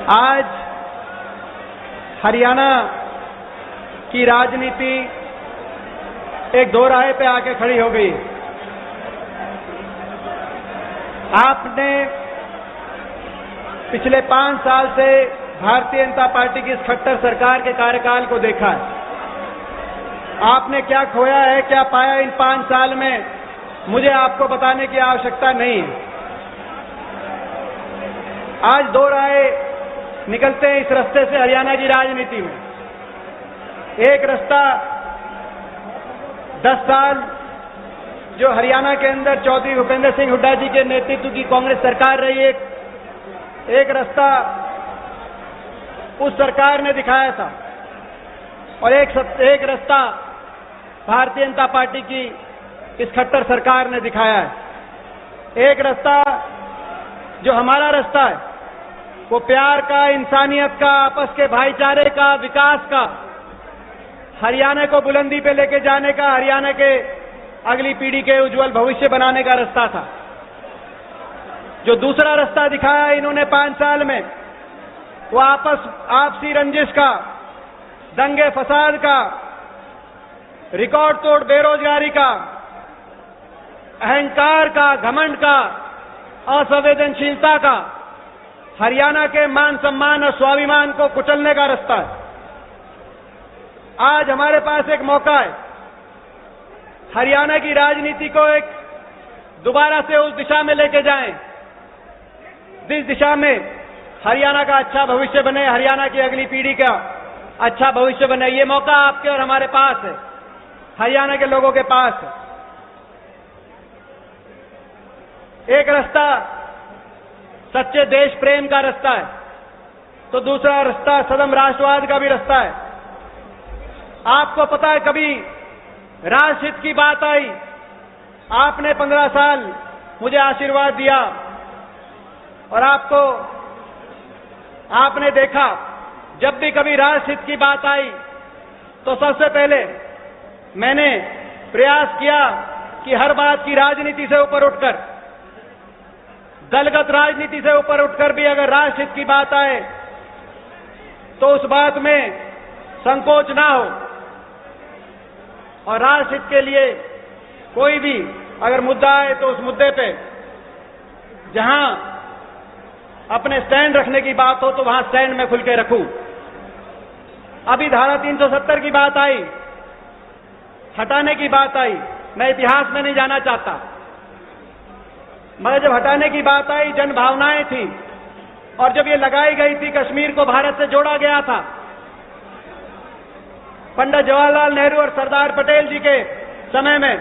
आज हरियाणा की राजनीति एक दोराहे पे आके खड़ी हो गई। आपने पिछले 5 साल से भारतीय जनता पार्टी की इस खट्टर सरकार के कार्यकाल को देखा है। आपने क्या खोया है, क्या पाया इन 5 साल में, मुझे आपको बताने की आवश्यकता नहीं है। आज दो राय निकलते हैं इस रास्ते से हरियाणा की राजनीति में। एक रास्ता 10 साल जो हरियाणा के अंदर चौधरी भूपेंद्र सिंह हुड्डा जी के नेतृत्व की कांग्रेस सरकार रही, एक रास्ता उस सरकार ने दिखाया था और एक रास्ता भारतीय जनता पार्टी की इस खट्टर सरकार ने दिखाया है। एक रास्ता जो हमारा रास्ता है वो प्यार का, इंसानियत का, आपस के भाईचारे का, विकास का, हरियाणा को बुलंदी पे लेके जाने का, हरियाणा के अगली पीढ़ी के उज्जवल भविष्य बनाने का रास्ता था। जो दूसरा रास्ता दिखाया इन्होंने 5 साल में, वो आपसी रंजिश का, दंगे फसाद का, रिकॉर्ड तोड़ बेरोजगारी का, अहंकार का, घमंड का, असंवेदनशीलता का, हरियाणा के मान सम्मान और स्वाभिमान को कुचलने का रास्ता है। आज हमारे पास एक मौका है हरियाणा की राजनीति को एक दोबारा से उस दिशा में लेके जाएं जिस दिशा में हरियाणा का अच्छा भविष्य बने, हरियाणा की अगली पीढ़ी का अच्छा भविष्य बने। ये मौका आपके और हमारे पास है, हरियाणा के लोगों के पास है। एक रास्ता सच्चे देश प्रेम का रास्ता है, तो दूसरा रास्ता सदम राष्ट्रवाद का भी रास्ता है। आपको पता है, कभी राष्ट्रहित की बात आई, आपने 15 साल मुझे आशीर्वाद दिया और आपने देखा जब भी कभी राष्ट्रहित की बात आई तो सबसे पहले मैंने प्रयास किया कि हर बात की राजनीति से ऊपर उठकर, दलगत राजनीति से ऊपर उठकर भी अगर राष्ट्रहित की बात आए तो उस बात में संकोच ना हो और राष्ट्रहित के लिए कोई भी अगर मुद्दा आए तो उस मुद्दे पे जहां अपने स्टैंड रखने की बात हो तो वहां स्टैंड में खुल के रखूं। अभी धारा 370 की बात आई, हटाने की बात आई, मैं इतिहास में नहीं जाना चाहता, मगर जब हटाने की बात आई जन भावनाएं थी और जब ये लगाई गई थी, कश्मीर को भारत से जोड़ा गया था, पंडित जवाहरलाल नेहरू और सरदार पटेल जी के समय में,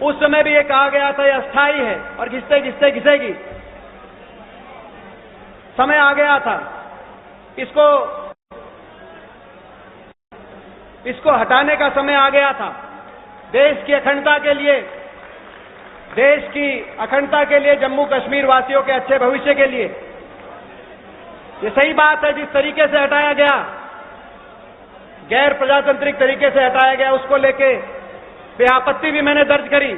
उस समय भी ये कहा गया था ये अस्थायी है और घिसते घिसते घिसेगी। समय आ गया था इसको हटाने का समय आ गया था। देश की अखंडता के लिए, जम्मू कश्मीर वासियों के अच्छे भविष्य के लिए ये सही बात है। जिस तरीके से हटाया गया, गैर प्रजातांत्रिक तरीके से हटाया गया, उसको लेके आपत्ति भी मैंने दर्ज करी,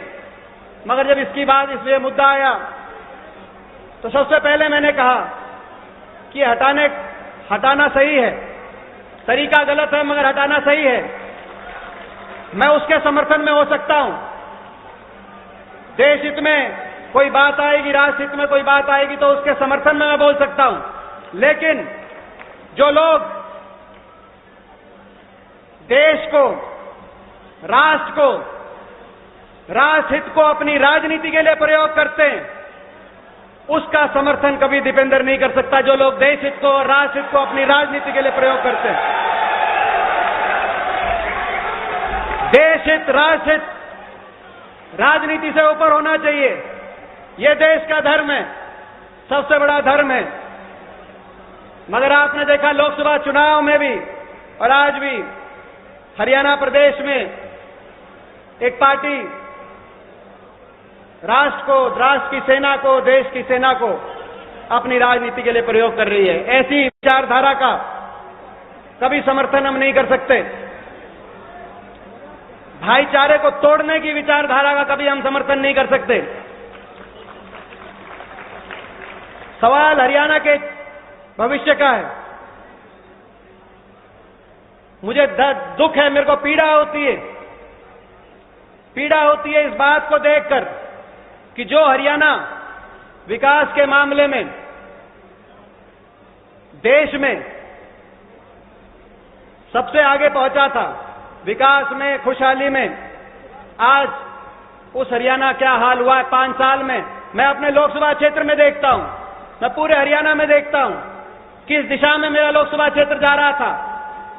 मगर जब इसकी बात इसलिए मुद्दा आया तो सबसे पहले मैंने कहा कि हटाना सही है, तरीका गलत है मगर हटाना सही है। मैं उसके समर्थन में हो सकता हूं। देश हित में कोई बात आएगी, राष्ट्र हित में कोई बात आएगी तो उसके समर्थन में मैं बोल सकता हूं। लेकिन जो लोग देश को, राष्ट्रहित को अपनी राजनीति के लिए प्रयोग करते हैं, उसका समर्थन कभी दीपेंद्र नहीं कर सकता। जो लोग देश हित को और राष्ट्रहित को अपनी राजनीति के लिए प्रयोग करते हैं, देश हित, राष्ट्रहित राजनीति से ऊपर होना चाहिए। यह देश का धर्म है, सबसे बड़ा धर्म है। मगर आपने देखा लोकसभा चुनाव में भी और आज भी हरियाणा प्रदेश में एक पार्टी राष्ट्र की सेना को, देश की सेना को अपनी राजनीति के लिए प्रयोग कर रही है। ऐसी विचारधारा का कभी समर्थन हम नहीं कर सकते। भाईचारे को तोड़ने की विचारधारा का कभी हम समर्थन नहीं कर सकते। सवाल हरियाणा के भविष्य का है। मुझे दुख है, मेरे को पीड़ा होती है इस बात को देखकर कि जो हरियाणा विकास के मामले में देश में सबसे आगे पहुंचा था, विकास में, खुशहाली में, आज उस हरियाणा क्या हाल हुआ है 5 साल में। मैं अपने लोकसभा क्षेत्र में देखता हूं, मैं पूरे हरियाणा में देखता हूं किस दिशा में मेरा लोकसभा क्षेत्र जा रहा था,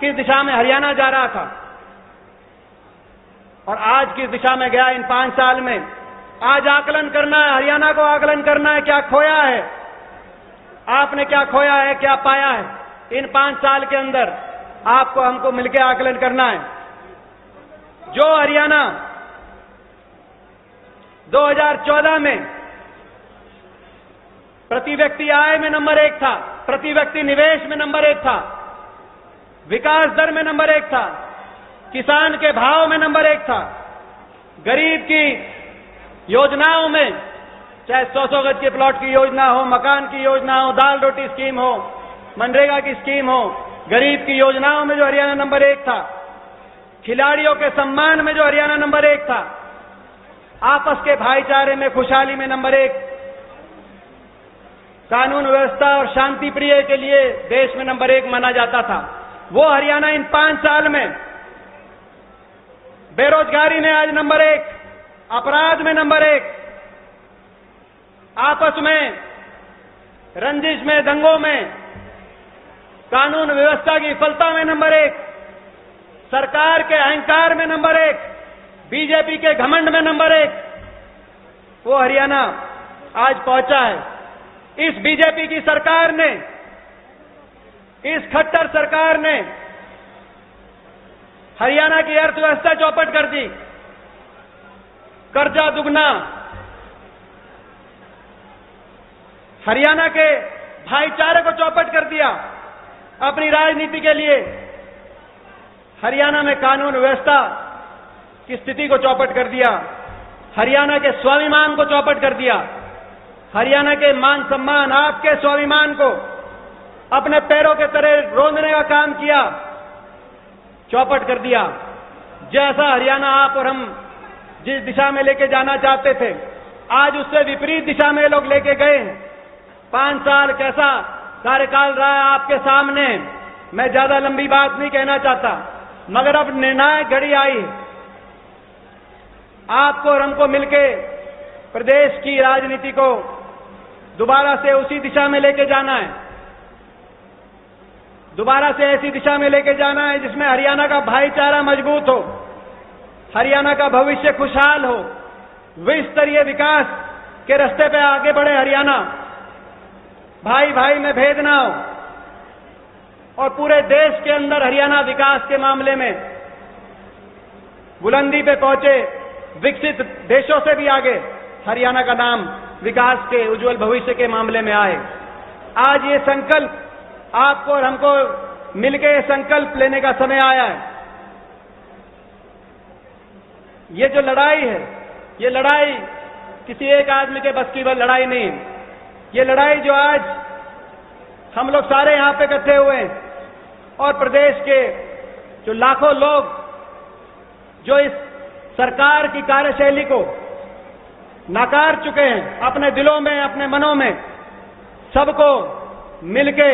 किस दिशा में हरियाणा जा रहा था और आज किस दिशा में गया इन 5 साल में। आज आकलन करना है, हरियाणा को आकलन करना है, क्या खोया है, आपने क्या खोया है, क्या पाया है इन 5 साल के अंदर। आपको हमको मिलकर आकलन करना है। जो हरियाणा 2014 में प्रति व्यक्ति आय में नंबर 1 था, प्रति व्यक्ति निवेश में नंबर 1 था, विकास दर में नंबर 1 था, किसान के भाव में नंबर 1 था, गरीब की योजनाओं में, चाहे 100-100 गज के प्लॉट की योजना हो, मकान की योजना हो, दाल रोटी स्कीम हो, मनरेगा की स्कीम हो, गरीब की योजनाओं में जो हरियाणा नंबर 1 था, खिलाड़ियों के सम्मान में जो हरियाणा नंबर 1 था, आपस के भाईचारे में, खुशहाली में नंबर 1, कानून व्यवस्था और शांति प्रिय के लिए देश में नंबर 1 माना जाता था। वो हरियाणा इन 5 साल में बेरोजगारी में आज नंबर 1, अपराध में नंबर 1, आपस में रंजिश में, दंगों में, कानून व्यवस्था की विफलता में नंबर 1, सरकार के अहंकार में नंबर 1, बीजेपी के घमंड में नंबर 1, वो हरियाणा आज पहुंचा है। इस बीजेपी की सरकार ने, इस खट्टर सरकार ने हरियाणा की अर्थव्यवस्था चौपट कर दी, कर्जा दुगना, हरियाणा के भाईचारे को चौपट कर दिया अपनी राजनीति के लिए, हरियाणा में कानून व्यवस्था की स्थिति को चौपट कर दिया, हरियाणा के स्वाभिमान को चौपट कर दिया, हरियाणा के मान सम्मान, आपके स्वाभिमान को अपने पैरों के तले रोंदने का काम किया, चौपट कर दिया। जैसा हरियाणा आप और हम जिस दिशा में लेके जाना चाहते थे, आज उससे विपरीत दिशा में लोग लेके गए हैं। 5 साल कैसा कार्यकाल रहा है आपके सामने, मैं ज्यादा लंबी बात नहीं कहना चाहता, मगर अब निर्णायक घड़ी आई है। आपको और हमको मिलके प्रदेश की राजनीति को दोबारा से उसी दिशा में लेके जाना है, दोबारा से ऐसी दिशा में लेके जाना है जिसमें हरियाणा का भाईचारा मजबूत हो, हरियाणा का भविष्य खुशहाल हो, विश्व स्तरीय विकास के रास्ते पे आगे बढ़े हरियाणा, भाई भाई में भेद ना हो और पूरे देश के अंदर हरियाणा विकास के मामले में बुलंदी पे पहुंचे, विकसित देशों से भी आगे हरियाणा का नाम विकास के उज्जवल भविष्य के मामले में आए। आज ये संकल्प आपको और हमको मिलकर संकल्प लेने का समय आया है। ये जो लड़ाई है, ये लड़ाई किसी एक आदमी के बस की लड़ाई नहीं है। ये लड़ाई जो आज हम लोग सारे यहां पे इकट्ठे हुए हैं और प्रदेश के जो लाखों लोग जो इस सरकार की कार्यशैली को नकार चुके हैं अपने दिलों में, अपने मनों में, सबको मिलके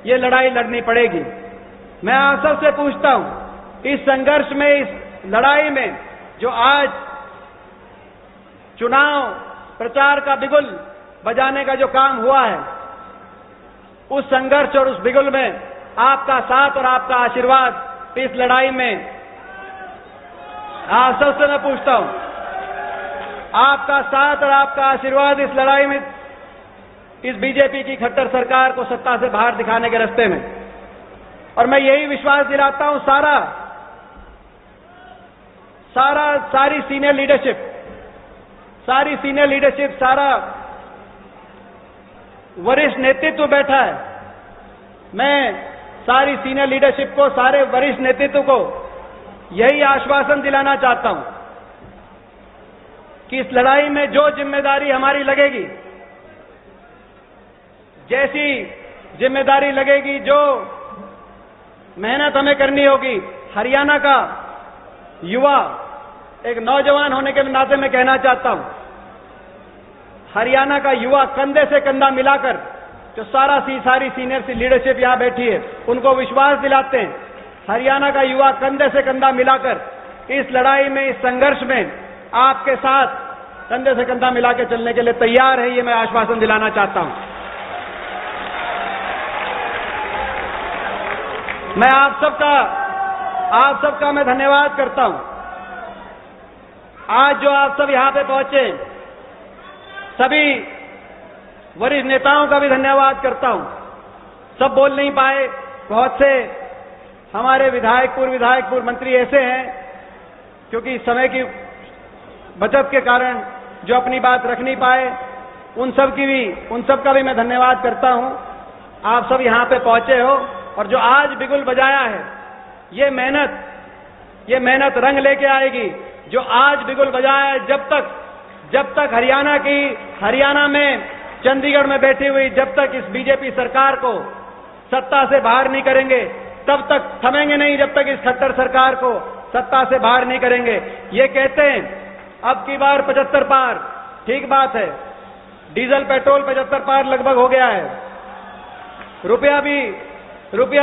ये लड़ाई लड़नी पड़ेगी। मैं आप सबसे पूछता हूं, इस संघर्ष में, इस लड़ाई में जो आज चुनाव प्रचार का बिगुल बजाने का जो काम हुआ है, उस संघर्ष और उस बिगुल में आपका साथ और आपका आशीर्वाद इस लड़ाई में, आप सबसे मैं पूछता हूं, आपका साथ और आपका आशीर्वाद इस लड़ाई में, इस बीजेपी की खट्टर सरकार को सत्ता से बाहर दिखाने के रास्ते में। और मैं यही विश्वास दिलाता हूं सारी सीनियर लीडरशिप, सारा वरिष्ठ नेतृत्व बैठा है। मैं सारी सीनियर लीडरशिप को, सारे वरिष्ठ नेतृत्व को यही आश्वासन दिलाना चाहता हूं कि इस लड़ाई में जो जिम्मेदारी हमारी लगेगी, जैसी जिम्मेदारी लगेगी, जो मेहनत हमें करनी होगी। हरियाणा का युवा, एक नौजवान होने के नाते मैं कहना चाहता हूं, हरियाणा का युवा कंधे से कंधा मिलाकर, जो सारी सीनियर लीडरशिप यहां बैठी है, उनको विश्वास दिलाते हैं। हरियाणा का युवा कंधे से कंधा मिलाकर इस लड़ाई में, इस संघर्ष में आपके साथ कंधे से कंधा मिला के चलने के लिए तैयार है, ये मैं आश्वासन दिलाना चाहता हूं। मैं आप सबका मैं धन्यवाद करता हूं। आज जो आप सब यहां पे पहुंचे, सभी वरिष्ठ नेताओं का भी धन्यवाद करता हूं। सब बोल नहीं पाए, बहुत से हमारे विधायक, पूर्व मंत्री ऐसे हैं क्योंकि समय की बचत के कारण जो अपनी बात रख नहीं पाए, उन सब का भी मैं धन्यवाद करता हूं। आप सब यहां पे पहुंचे हो और जो आज बिगुल बजाया है, ये मेहनत रंग लेके आएगी। जो आज बिगुल बजाया है, जब तक हरियाणा में, चंडीगढ़ में बैठी हुई जब तक इस बीजेपी सरकार को सत्ता से बाहर नहीं करेंगे, तब तक थमेंगे नहीं, जब तक इस खट्टर सरकार को सत्ता से बाहर नहीं करेंगे। ये कहते हैं अब की बार 75 पार, ठीक बात है। डीजल पेट्रोल 75 पार लगभग हो गया है। रुपया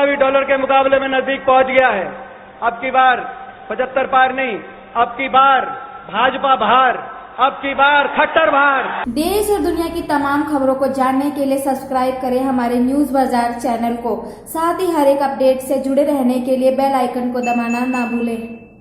भी डॉलर के मुकाबले में नजदीक पहुंच गया है। अब की बार 75 पार नहीं, अब की बार भाजपा बाहर, अब की बार खट्टर बाहर। देश और दुनिया की तमाम खबरों को जानने के लिए सब्सक्राइब करें हमारे न्यूज बाजार चैनल को। साथ ही हर एक अपडेट से जुड़े रहने के लिए बेल आइकन को दबाना ना भूलें।